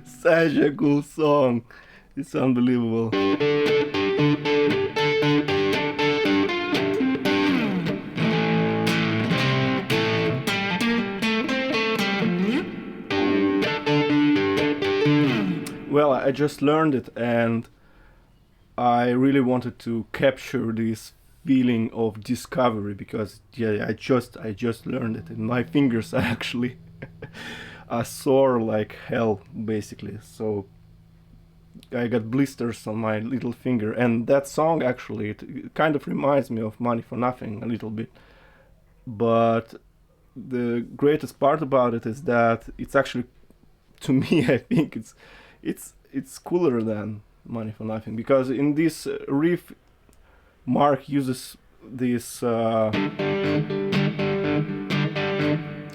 Such a cool song. It's unbelievable. Well, I just learned it and I really wanted to capture this feeling of discovery because yeah, I just learned it and my fingers are actually are sore like hell basically. So I got blisters on my little finger, and that song actually it kind of reminds me of Money for Nothing a little bit. But the greatest part about it is that it's actually, to me, I think it's cooler than Money for Nothing because in this riff, Mark uses this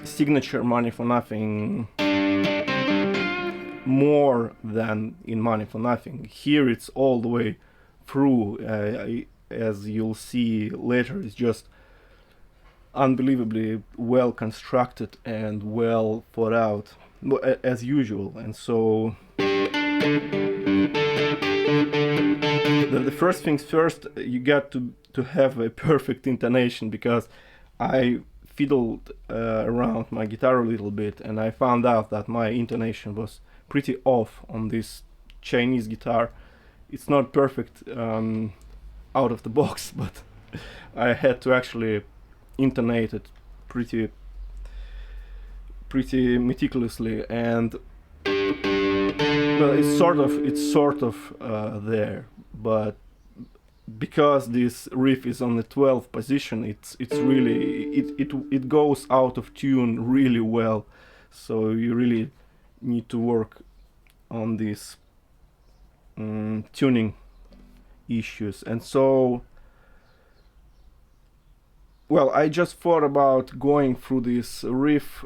signature Money for Nothing more than in Money for Nothing. Here it's all the way through. As you'll see later, it's just unbelievably well constructed and well thought out, as usual. And so the first things first, you got to have a perfect intonation because I fiddled around my guitar a little bit and I found out that my intonation was pretty off on this Chinese guitar. It's not perfect out of the box, but I had to actually intonate it pretty meticulously, and well, it's sort of there, but because this riff is on the 12th position, it's really it goes out of tune really well, so you really need to work on these tuning issues. And so, well, I just thought about going through this riff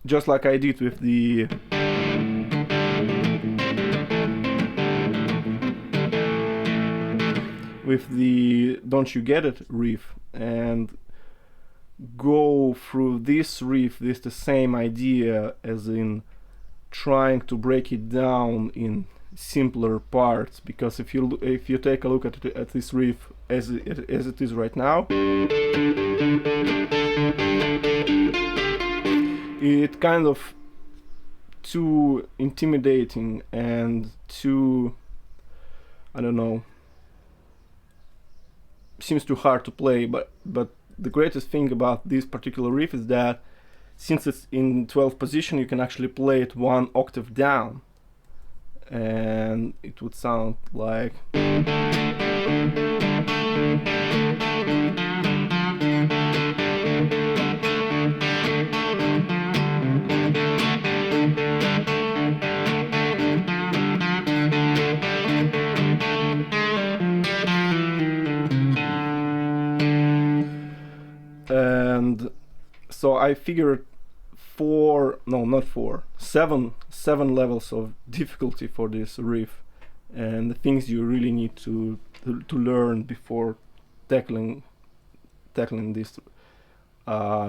just like I did with the Don't You Get It riff, and go through this riff, this the same idea as in trying to break it down in simpler parts, because if you take a look at this riff as it is right now, it kind of too intimidating and too, I don't know, seems too hard to play. But the greatest thing about this particular riff is that since it's in 12th position, you can actually play it one octave down, and it would sound like and so I figured seven levels of difficulty for this riff, and the things you really need to learn before tackling this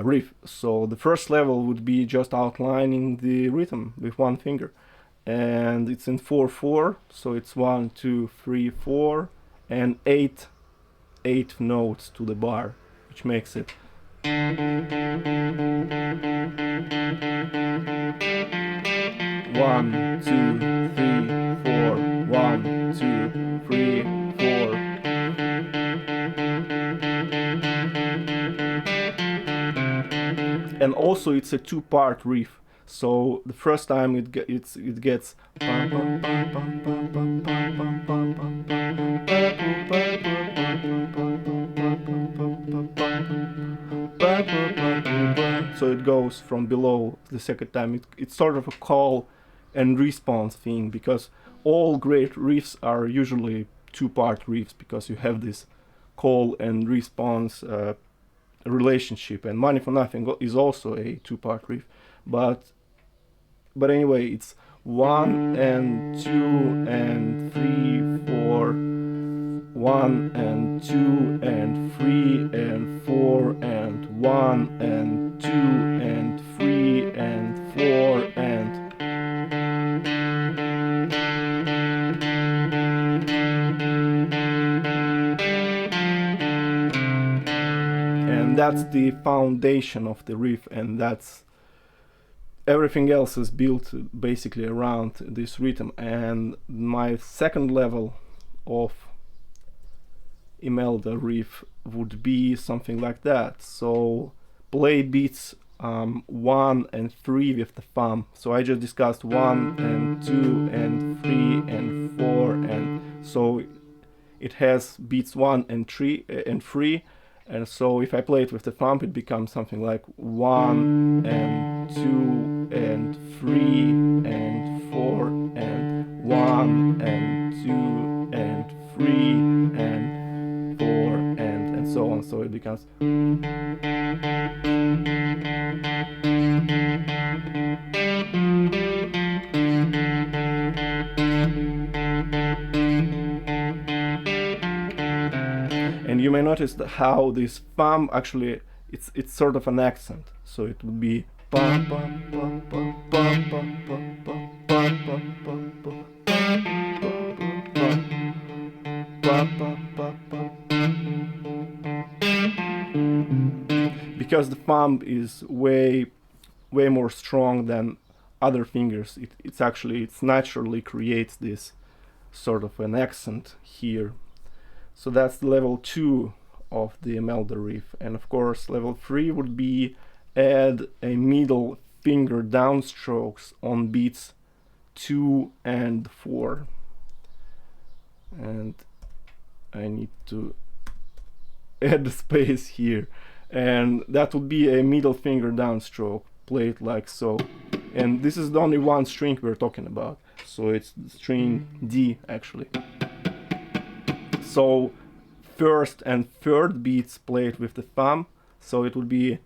riff. So the first level would be just outlining the rhythm with one finger, and it's in 4/4, so it's 1, 2, 3, 4, and eight notes to the bar, which makes it 1, 2, 3, 4, 1, 2, 3, 4. And also it's a two-part riff. So the first time it gets so it goes from below. The second time it's sort of a call and response thing, because all great riffs are usually two-part riffs, because you have this call and response relationship, and Money for Nothing is also a two-part riff, but anyway, it's 1 and 2 and 3, 4, 1 and 2 and 3 and 4 and 1 and 2 and 3 and 4 and and that's the foundation of the riff, and that's everything else is built basically around this rhythm. And my second level of Imelda riff would be something like that. So play beats 1 and 3 with the thumb. So I just discussed 1 and 2 and 3 and 4, and so it has beats 1 and 3 and 3. And so if I play it with the thumb, it becomes something like 1 and 2 and 3 and 4 and 1 and 2 and 3 and 4 and so on. So it becomes. And you may notice that how this thumb actually, it's sort of an accent. So it would be because the thumb is way more strong than other fingers. It's naturally creates this sort of an accent here. So that's level 2 of the Imelda riff. And of course level 3 would be add a middle finger downstrokes on beats 2 and 4. And I need to add the space here. And that would be a middle finger downstroke, played like so. And this is the only one string we're talking about. So it's string D actually. So first and third beats played with the thumb, so it would be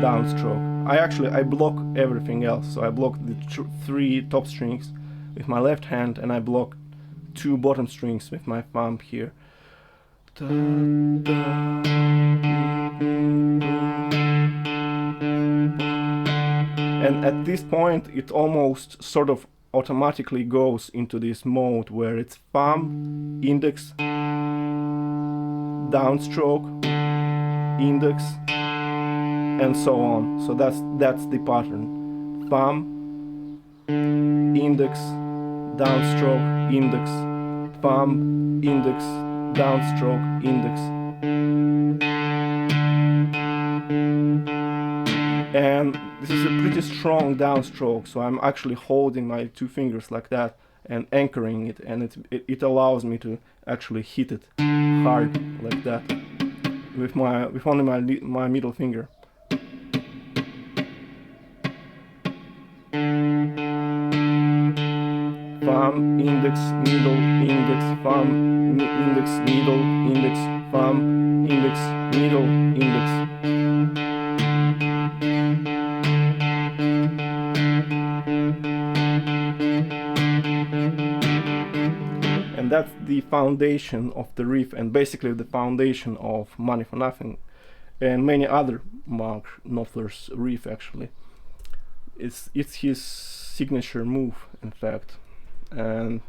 downstroke. I block everything else, so I block the 3 top strings with my left hand, and I block 2 bottom strings with my thumb here. And at this point it almost sort of automatically goes into this mode where it's thumb, index, downstroke, index, and so on. So that's the pattern: thumb, index, downstroke, index, thumb, index, downstroke, index. And this is a pretty strong downstroke, so I'm actually holding my 2 fingers like that and anchoring it, and it allows me to actually hit it hard like that with only my middle finger. Thumb, index, middle, index, thumb, index, middle, index, thumb, index, middle, index. And that's the foundation of the riff, and basically the foundation of Money for Nothing and many other Mark Knopfler's riff actually. It's his signature move, in fact. And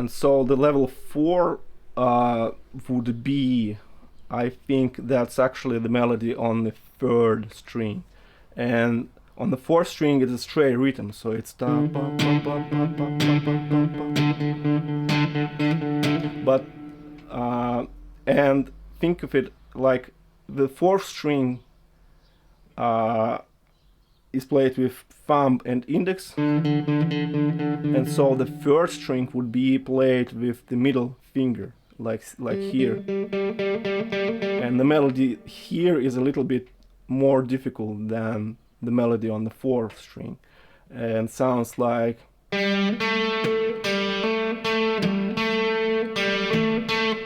so the level 4 would be, I think that's actually the melody on the 3rd string, and on the 4th string it's a straight rhythm, so it's but and think of it like the 4th string is played with thumb and index, and so the 3rd string would be played with the middle finger, like here, and the melody here is a little bit more difficult than the melody on the 4th string, and sounds like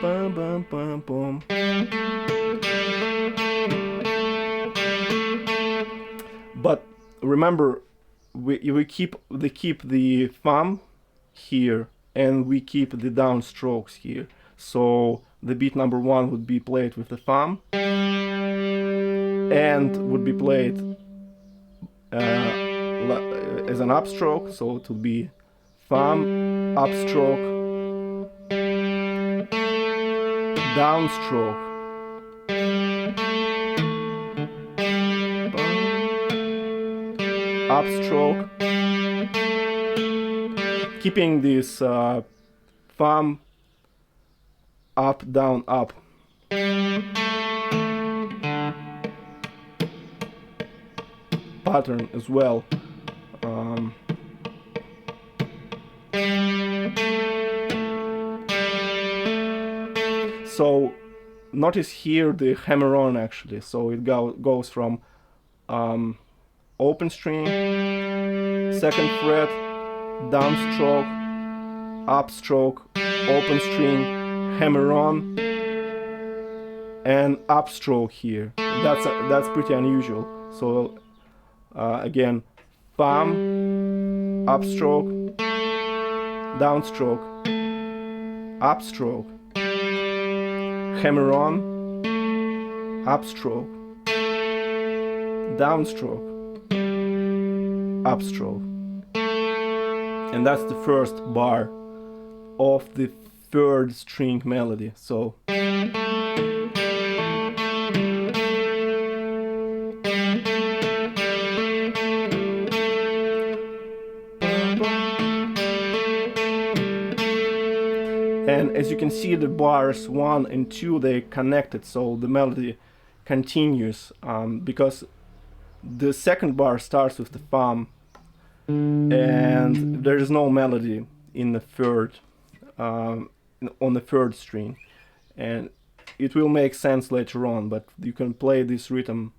bum, bum, bum, bum. But remember, we keep the thumb here, and we keep the downstrokes here. So the beat number 1 would be played with the thumb, and would be played as an upstroke, so it would be thumb, upstroke, downstroke, upstroke, keeping this thumb up, down, up. Pattern as well. So notice here the hammer-on actually. So it goes from open string, 2nd fret, downstroke, upstroke, open string, hammer-on, and upstroke here. That's pretty unusual. So again, thumb, upstroke, downstroke, upstroke, hammer-on, upstroke, downstroke, upstroke. And that's the first bar of the 3rd string melody. So and as you can see, the bars 1 and 2, they connected, so the melody continues, because the 2nd bar starts with the thumb and there is no melody in the 3rd, on the 3rd string, and it will make sense later on, but you can play this rhythm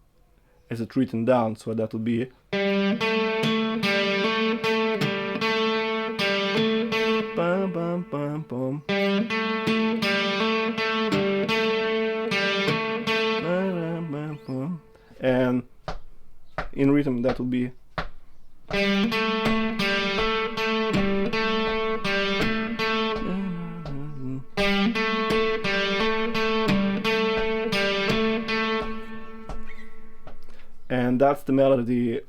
as it written down, so that would be bum bum bum bum. And in rhythm that will be and that's the melody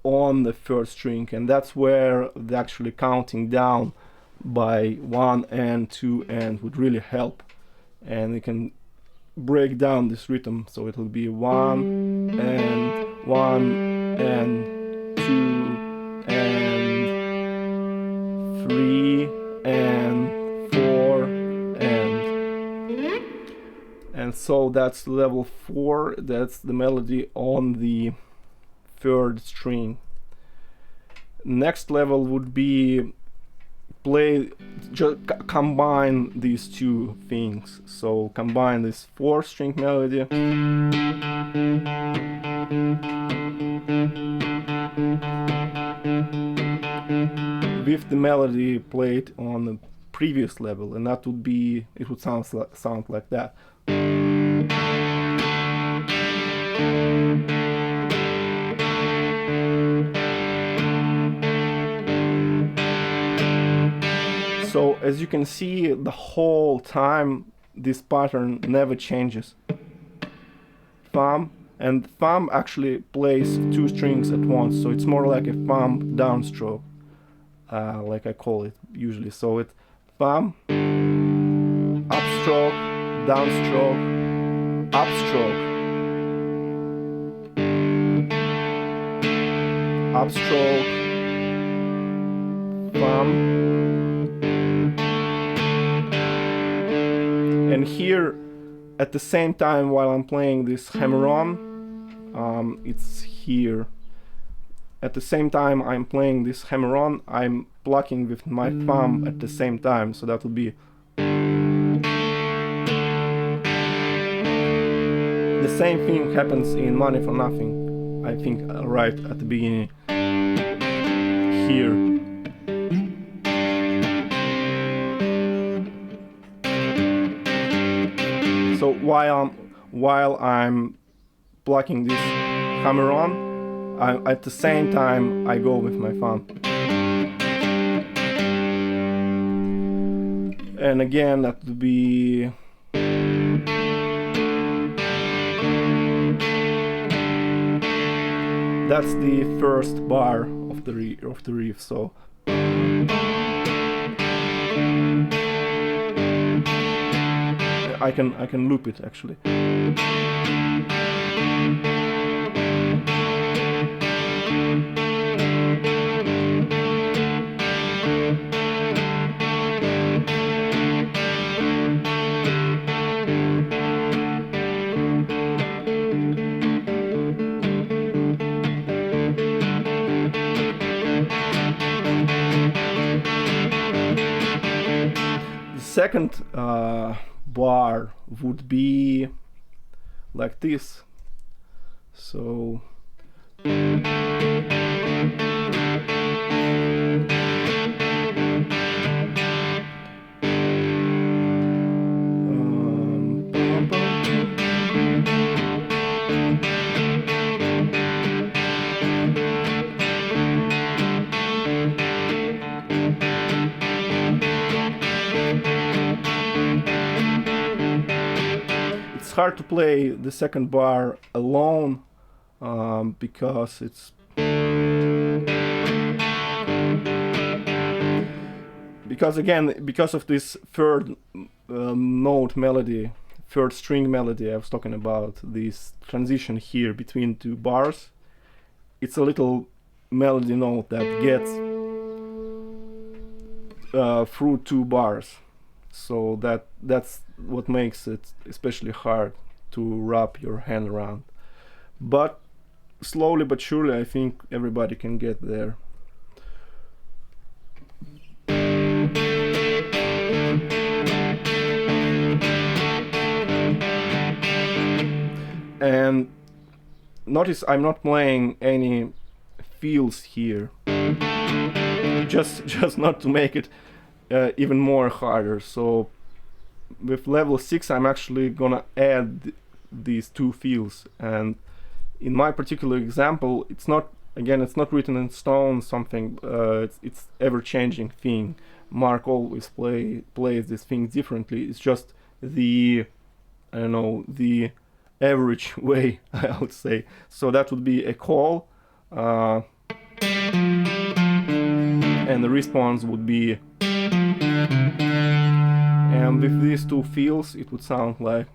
on the 3rd string, and that's where the actually counting down by 1 and 2 and would really help. And you can break down this rhythm, so it will be 1 and 1 and 2 and 3 and 4 and so that's level 4. That's the melody on the 3rd string. Next level would be just combine these two things. So combine this 4th string melody with the melody played on the previous level, and that would be, it would sound like that. So as you can see, the whole time this pattern never changes. Thumb, and thumb actually plays 2 strings at once, so it's more like a thumb downstroke, like I call it usually. So it's thumb, upstroke, downstroke, upstroke, upstroke, thumb. And here, at the same time, while I'm playing this hammer-on, it's here. At the same time I'm playing this hammer-on, I'm plucking with my thumb at the same time, so that would be the same thing happens in Money for Nothing, I think, right at the beginning here. So while I'm plucking this hammer-on, at the same time I go with my thumb. And again, that would be that's the first bar of the riff. So I can loop it actually. Second bar would be like this. So it's hard to play the second bar alone because it's because of this third note melody, third string melody I was talking about, this transition here between two bars. It's a little melody note that gets through two bars. So that's what makes it especially hard to wrap your hand around. But slowly but surely I think everybody can get there. And notice I'm not playing any feels here, just not to make it even more harder. So with level 6 I'm actually gonna add these two feels, and in my particular example it's not written in stone something, it's ever-changing thing. Mark always plays this thing differently. It's just the, I don't know, the average way, I would say. So that would be a call, and the response would be, and with these two feels it would sound like.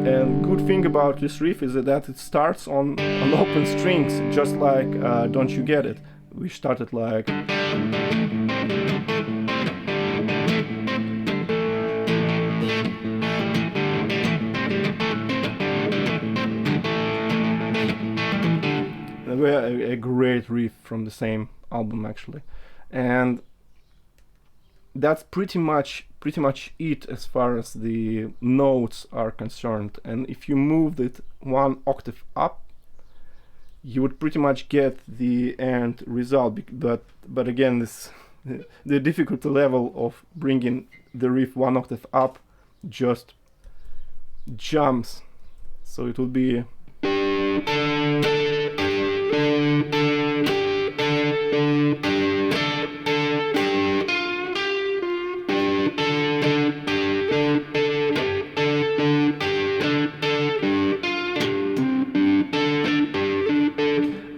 And good thing about this riff is that it starts on open strings, just like Don't You Get It, which started like. A great riff from the same album actually, and that's pretty much it as far as the notes are concerned. And if you moved it one octave up, you would pretty much get the end result. But again, this the difficulty level of bringing the riff one octave up just jumps. So it would be.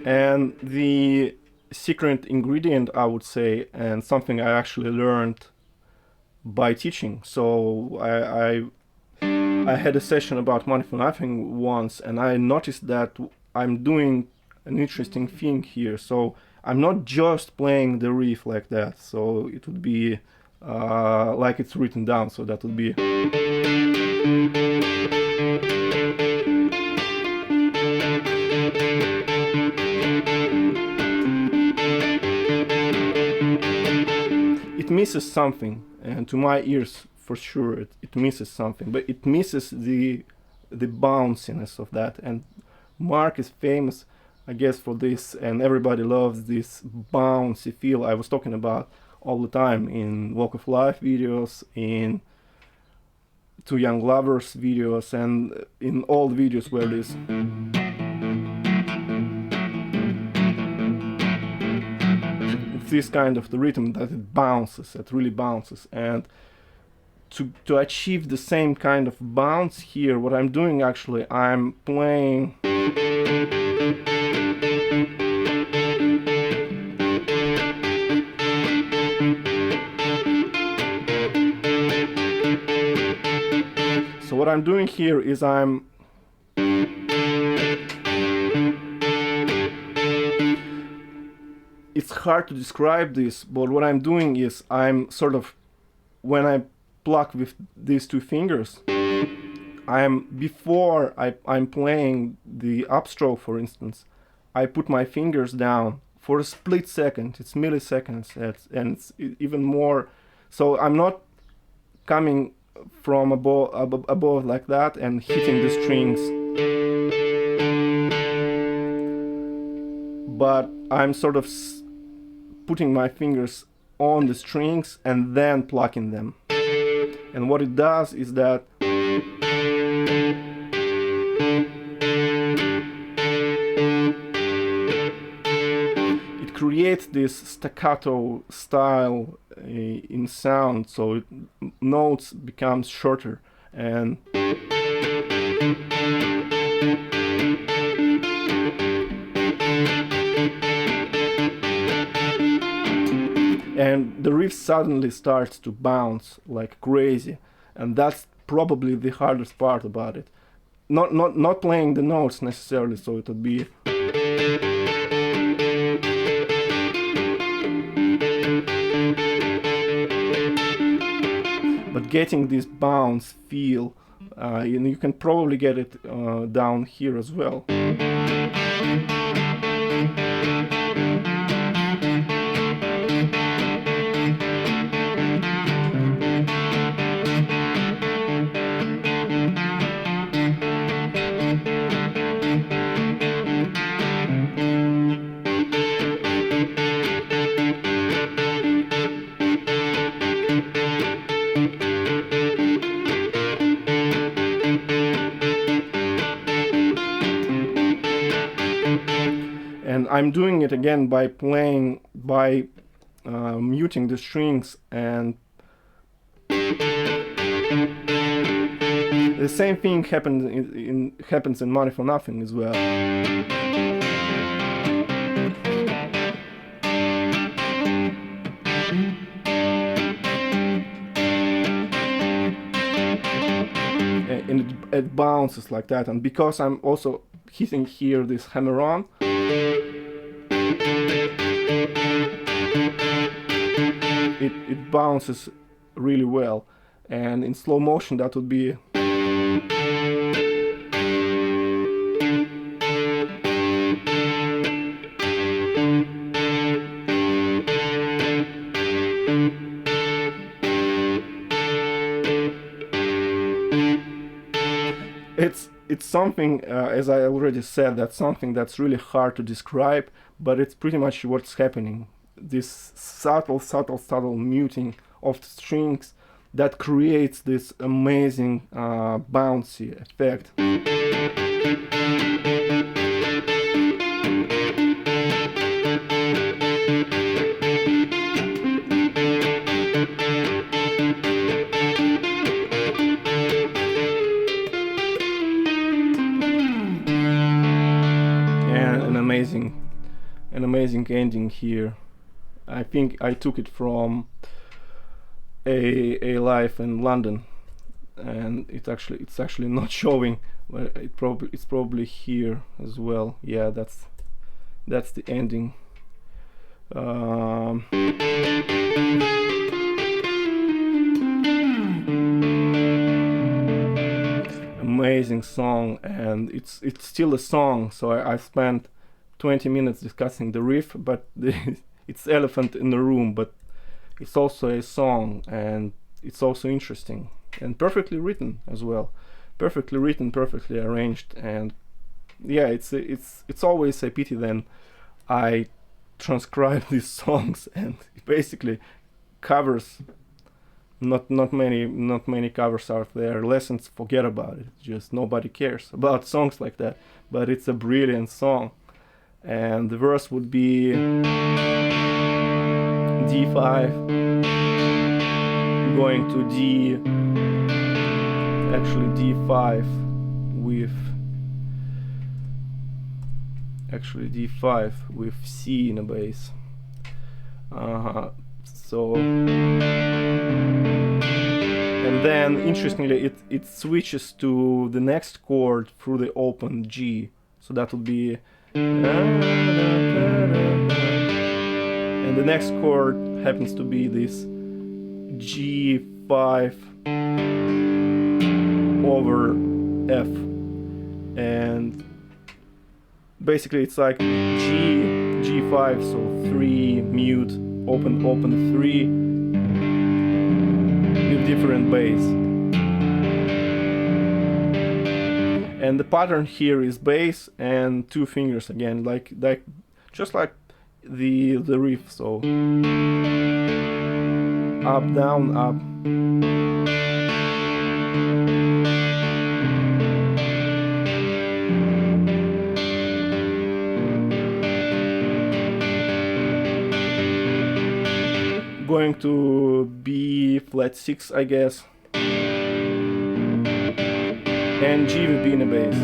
And the secret ingredient, I would say, and something I actually learned by teaching. So I had a session about money for nothing once, and I noticed that I'm doing an interesting thing here. So I'm not just playing the riff like that. So it would be like it's written down. So that would be. It misses something, and to my ears for sure it misses something, but it misses the bounciness of that. And Mark is famous I guess, for this, and everybody loves this bouncy feel I was talking about all the time in Walk of Life videos, in Two Young Lovers videos, and in all the videos where this it's this kind of the rhythm that it bounces, it really bounces. And to achieve the same kind of bounce here, what I'm doing actually, I'm playing so what I'm doing here is it's hard to describe this, but what I'm doing is I'm sort of, when I pluck with these two fingers, before I'm playing the upstroke, for instance, I put my fingers down for a split second. It's milliseconds, and it's even more. So I'm not coming from above like that and hitting the strings, but I'm sort of putting my fingers on the strings and then plucking them. And what it does is that it creates this staccato style in sound, so notes becomes shorter, and the riff suddenly starts to bounce like crazy, and that's probably the hardest part about it. Not playing the notes necessarily, so it would be but getting this bounce feel, you can probably get it down here as well. And I'm doing it again by muting the strings, and the same thing happens in Money for Nothing as well. And it bounces like that, and because I'm also hitting here this hammer-on, it bounces really well, and in slow motion that would be it's something, as I already said, that's something that's really hard to describe, but it's pretty much what's happening. This subtle muting of the strings that creates this amazing bouncy effect. An amazing ending here. I think I took it from a live in London, and it's actually not showing, but it's probably here as well. Yeah, that's the ending. Amazing song, and it's still a song, so I spent 20 minutes discussing the riff, but it's elephant in the room, but it's also a song, and it's also interesting and perfectly written as well. Perfectly written, perfectly arranged, and yeah, it's always a pity then I transcribe these songs and basically covers. Not many covers out there. Lessons, forget about it. Just nobody cares about songs like that. But it's a brilliant song, and the verse would be D5 going to D, actually D5 with C in a bass. So, and then interestingly it switches to the next chord through the open G, so that would be, and the next chord happens to be this G5 over F, and basically it's like G5, so 3 mute open 3 with different bass, and the pattern here is bass and 2 fingers again, like just like the riff, so up down up. Going to B flat 6, I guess, and G with B in a bass.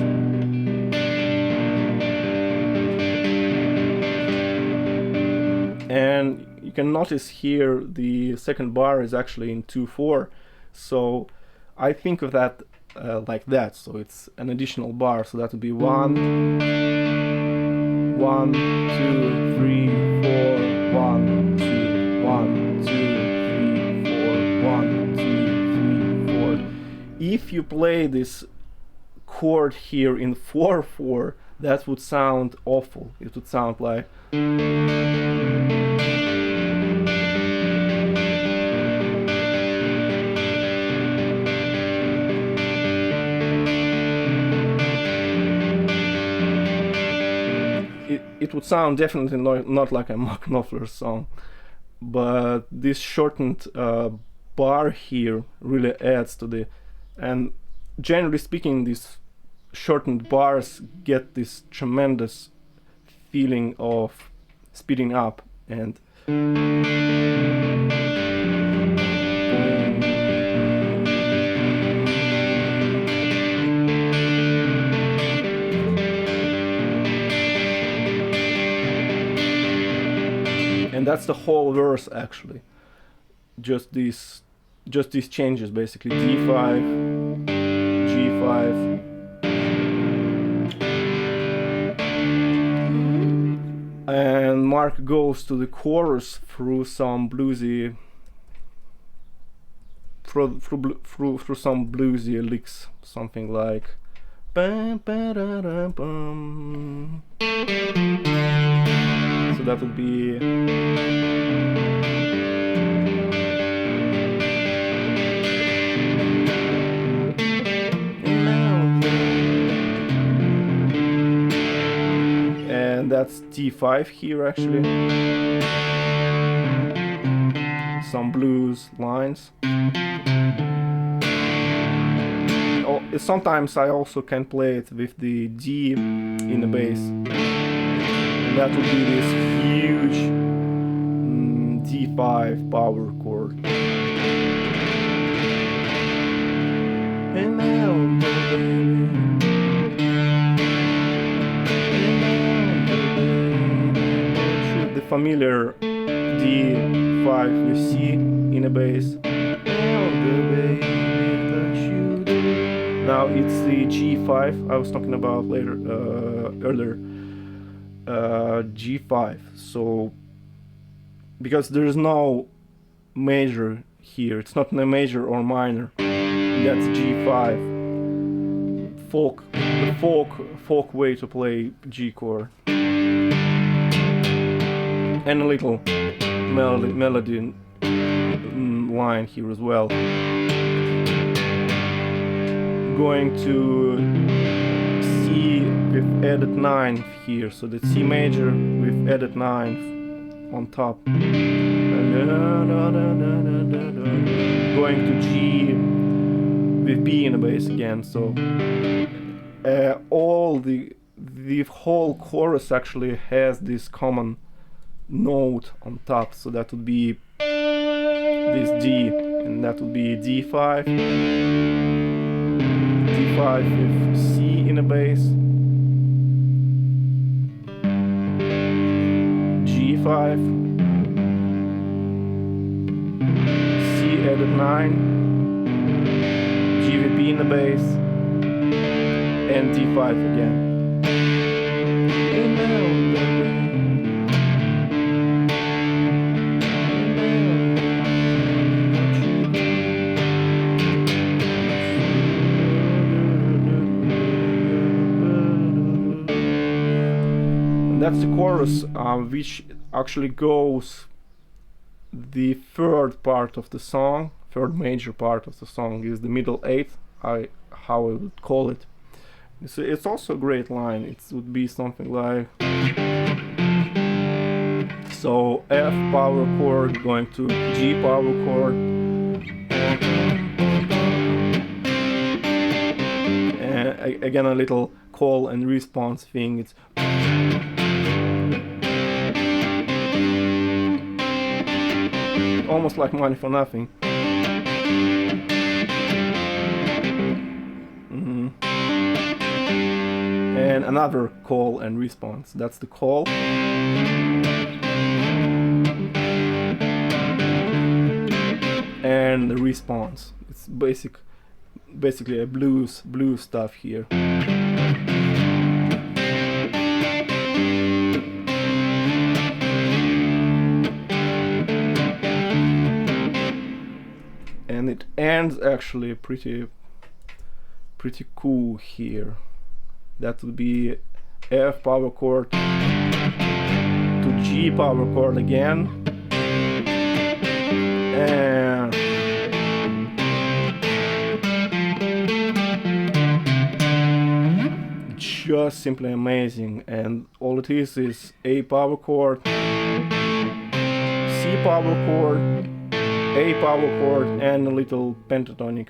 And you can notice here the second bar is actually in 2/4, so I think of that like that. So it's an additional bar, so that would be 1, 1, 2, 3, 4, 1, 2, 1, 2, 3, 4, 1, 2, 3, 4. If you play this chord here in 4/4, that would sound awful. It would sound like it would sound definitely not like a Knopfler song, but this shortened bar here really adds to the, and generally speaking these shortened bars get this tremendous feeling of speeding up, and that's the whole verse actually. Just these changes basically. D5, G5, and Mark goes to the chorus through some bluesy through some bluesy licks, something like bum, ba-da-da, bum. So that would be and that's D5 here actually. Some blues lines. Oh, sometimes I also can play it with the D in the bass. And that would be this huge D5 power chord. The familiar D5 with C in a bass. Now it's the G5 I was talking about earlier. G5, so because there is no major here, it's not a major or minor, that's G5. The folk way to play G chord, and a little melody line here as well. Going to C C with added ninth here, so the C major with added ninth on top, and going to G with B in the bass again. So all the whole chorus actually has this common note on top, so that would be this D, and that would be D5, D5 with C in the bass, G5, C added 9, G with B in the bass, and D5 again. That's the chorus, which actually goes the third part of the song. Third major part of the song is the middle eighth, how I would call it. It's also a great line. It would be something like, so F power chord going to G power chord, and again a little call and response thing. It's almost like Money for Nothing. And another call and response. That's the call. And the response. It's basically a blues stuff here. And it ends actually pretty cool here. That would be F power chord to G power chord again, and just simply amazing. And all it is A power chord, C power chord, A power chord, and a little pentatonic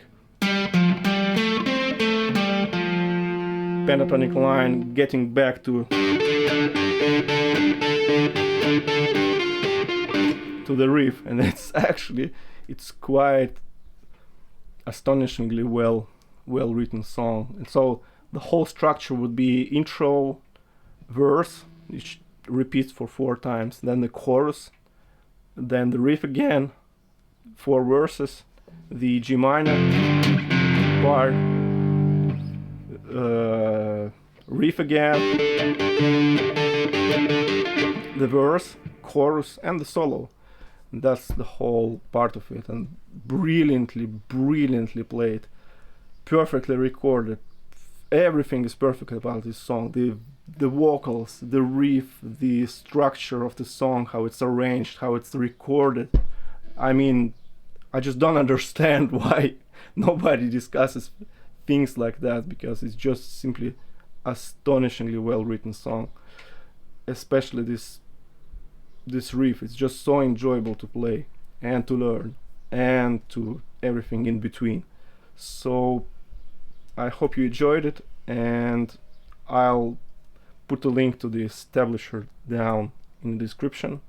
line, getting back to the riff. And it's quite astonishingly well written song. And so the whole structure would be intro, verse, which repeats for 4 times, then the chorus, then the riff again, 4 verses, the G minor part, riff again, the verse, chorus, and the solo. And that's the whole part of it, and brilliantly played, perfectly recorded. Everything is perfect about this song. The vocals, the riff, the structure of the song, how it's arranged, how it's recorded. I mean, I just don't understand why nobody discusses things like that, because it's just simply astonishingly well written song. Especially this riff, it's just so enjoyable to play and to learn and to everything in between. So I hope you enjoyed it, and I'll put a link to the establisher down in the description.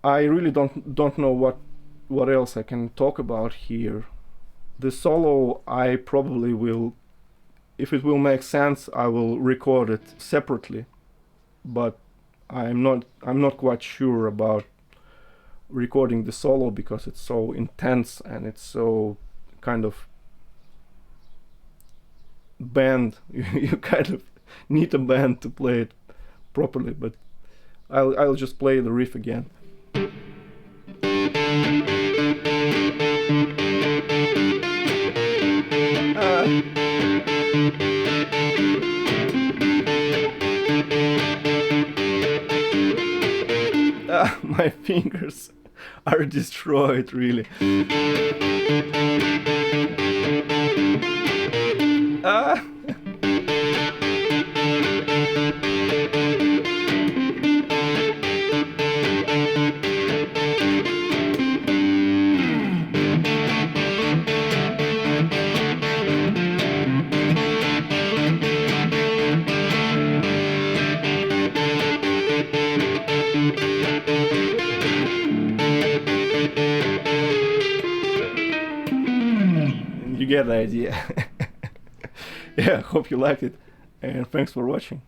I really don't know what else I can talk about here. The solo, I probably will, if it will make sense, I will record it separately, but I'm not quite sure about recording the solo, because it's so intense and it's so kind of band. You kind of need a band to play it properly, but I'll just play the riff again. My fingers are destroyed, really. you get the idea. Yeah, hope you liked it, and thanks for watching.